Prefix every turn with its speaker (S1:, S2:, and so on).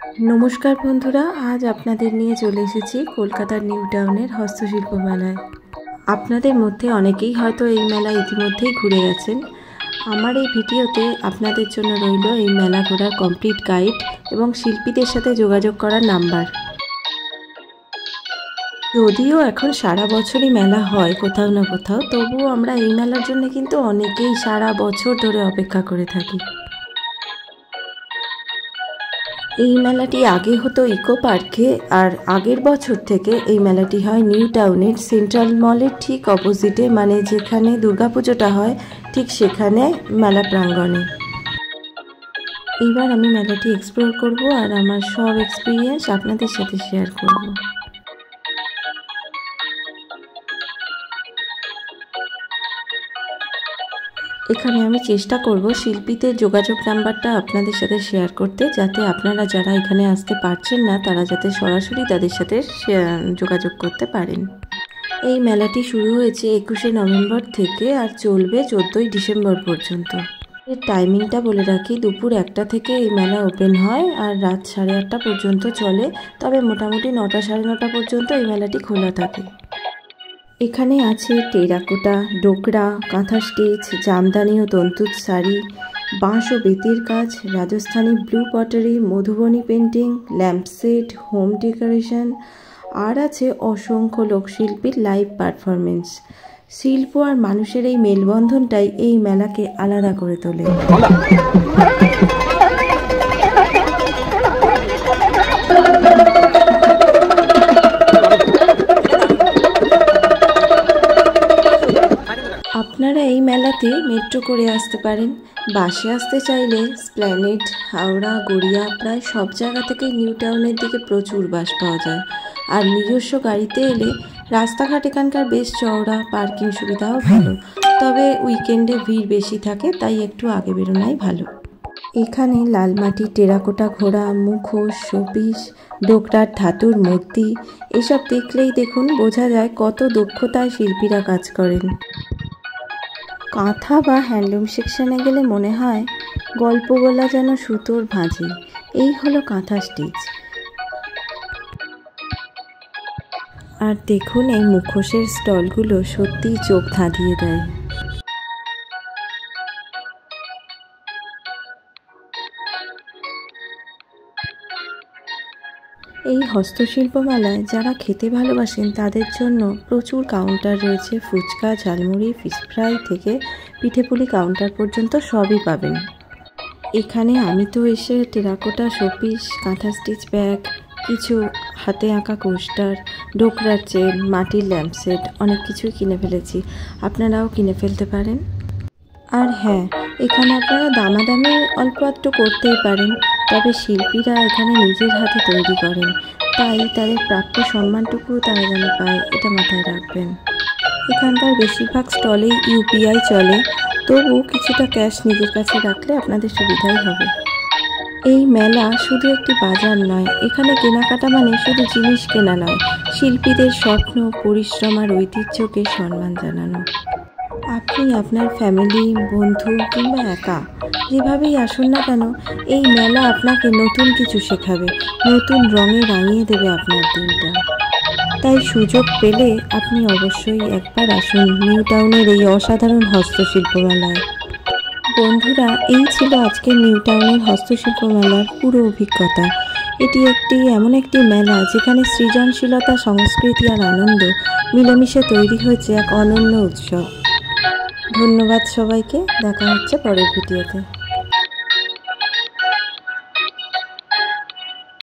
S1: नमस्कार बंधुरा आज आपनादेर निये चले एसेछि कलकातार निउ टाउनेर हस्तशिल्प मेलाय। आपनादेर मध्य अनेकेई हयतो एई मेला इतिमध्येई घुरे गेछेन। आमार एई भिडियोते आपनादेर जोन्नो रइलो एई मेला घोरार कमप्लीट गाइड एबं शिल्पीदेर साथे जोगाजोग करार नाम्बार। यदिओ एखन सारा बछरई मेला हय कोथाओ ना कोथाओ, तबुओ आमरा एई मेलार जोन्नो किन्तु अनेकेई सारा बछर धरे अपेक्षा करे थाकि। এই মেলাটি আগে হতো ইকো পার্কে, আর আগের বছর থেকে এই মেলাটি হয় নিউ টাউনের সেন্ট্রাল মলের ঠিক অপোজিটে, মানে যেখানে দুর্গাপুজোটা হয় ঠিক সেখানে মেলা প্রাঙ্গণে। এবার আমি মেলাটি এক্সপ্লোর করব আর আমার সব এক্সপিরিয়েন্স আপনাদের সাথে শেয়ার করব। এখানে আমি চেষ্টা করব শিল্পীদের যোগাযোগ নাম্বারটা আপনাদের সাথে শেয়ার করতে, যাতে আপনারা যারা এখানে আসতে পারছেন না তারা যাতে সরাসরি তাদের সাথে যোগাযোগ করতে পারেন। এই মেলাটি শুরু হয়েছে 21শে নভেম্বর থেকে আর চলবে 14ই ডিসেম্বর পর্যন্ত। এর টাইমিংটা বলে রাখি, দুপুর 1টা থেকে এই মেলা ওপেন হয় আর রাত 8:30 পর্যন্ত চলে, তবে মোটামুটি 9টা সাড়ে 9টা পর্যন্ত এই মেলাটি খোলা থাকে। এখানে আছে টেরাকোটা, ডোকরা, কাঁথা স্টিচ, জামদানি ও তন্তুজ শাড়ি, বাঁশ ও বেতের কাজ, Rajasthani blue pottery, Madhubani painting, lamp set, home decoration, আর আছে অসংখ্য লোকশিল্পীর লাইভ পারফরমেন্স। শিল্প আর মানুষের এই মেলবন্ধনটাই এই মেলাকে আলাদা করে তোলে। আপনারা এই মেলাতে মেট্রো করে আসতে পারেন। বাসে আসতে চাইলে স্প্ল্যানেড, হাওড়া, গড়িয়া প্রায় সব জায়গা থেকে নিউ টাউনের দিকে প্রচুর বাস পাওয়া যায়। আর নিজস্ব গাড়িতে এলে রাস্তাঘাট এখানকার বেশ চওড়া, পার্কিং সুবিধাও ভালো, তবে উইকেন্ডে ভিড় বেশি থাকে, তাই একটু আগে বেরোনাই ভালো। এখানে লালমাটি, টেরাকোটা ঘোড়া, মুখোশ, শোপিস, ডোকরার ধাতুর মূর্তি এসব দেখলেই দেখুন বোঝা যায় কত দক্ষতায় শিল্পীরা কাজ করেন। কাঁথা বা হ্যান্ডলুম সেকশনে গেলে মনে হয় গল্প বলা যেন সুতোর ভাঁজে। এই হলো কাঁথা স্টিচ। আর দেখুন এই মুখোশের স্টলগুলো সত্যিই চোখ ধাঁধিয়ে দেয়। এই হস্তশিল্প মেলায় যারা খেতে ভালোবাসেন তাদের জন্য প্রচুর কাউন্টার রয়েছে। ফুচকা, ঝালমুড়ি, ফিশ ফ্রাই থেকে পিঠেপুলি কাউন্টার পর্যন্ত সবই পাবেন। এখানে আমি তো এসে টেরাকোটা শোপিস, কাঁথা স্টিচ ব্যাগ, কিছু হাতে আঁকা কোস্টার, ডোকরার চেন, মাটির ল্যাম্পসেট অনেক কিছুই কিনে ফেলেছি। আপনারাও কিনে ফেলতে পারেন। আর হ্যাঁ, এখানে আপনারা দামাদামি অল্প একটু করতেই পারেন, তবে শিল্পীরা এখানে নিজের হাতে তৈরি করেন, তাই তাদের প্রাপ্য সম্মানটুকু তারা যেন পায়, এটা মাথায় রাখবেন। এখানকার বেশিরভাগ স্টলেই ইউপিআই চলে, তবু কিছুটা ক্যাশ নিজের কাছে রাখলে আপনাদের সুবিধাই হবে। এই মেলা শুধু একটি বাজার নয়, এখানে কেনাকাটা মানে শুধু জিনিস কেনা নয়, শিল্পীদের স্বপ্ন, পরিশ্রম আর ঐতিহ্যকে সম্মান জানানো। আপনি আপনার ফ্যামিলি, বন্ধু কিংবা একা যেভাবেই আসুন না কেন, এই মেলা আপনাকে নতুন কিছু শেখাবে, নতুন রঙে রাঙিয়ে দেবে আপনার দিনটা। তাই সুযোগ পেলে আপনি অবশ্যই একবার আসুন নিউ টাউনের এই অসাধারণ হস্তশিল্প মেলায়। বন্ধুরা, এই ছিল আজকের নিউ টাউনের হস্তশিল্প মেলার পুরো অভিজ্ঞতা। এটি এমন একটি মেলা যেখানে সৃজনশীলতা, সংস্কৃতি আর আনন্দ মিলেমিশে তৈরি হয়েছে এক অনন্য উৎসব। ধন্যবাদ সবাইকে, দেখা হচ্ছে পরের ভিডিওতে।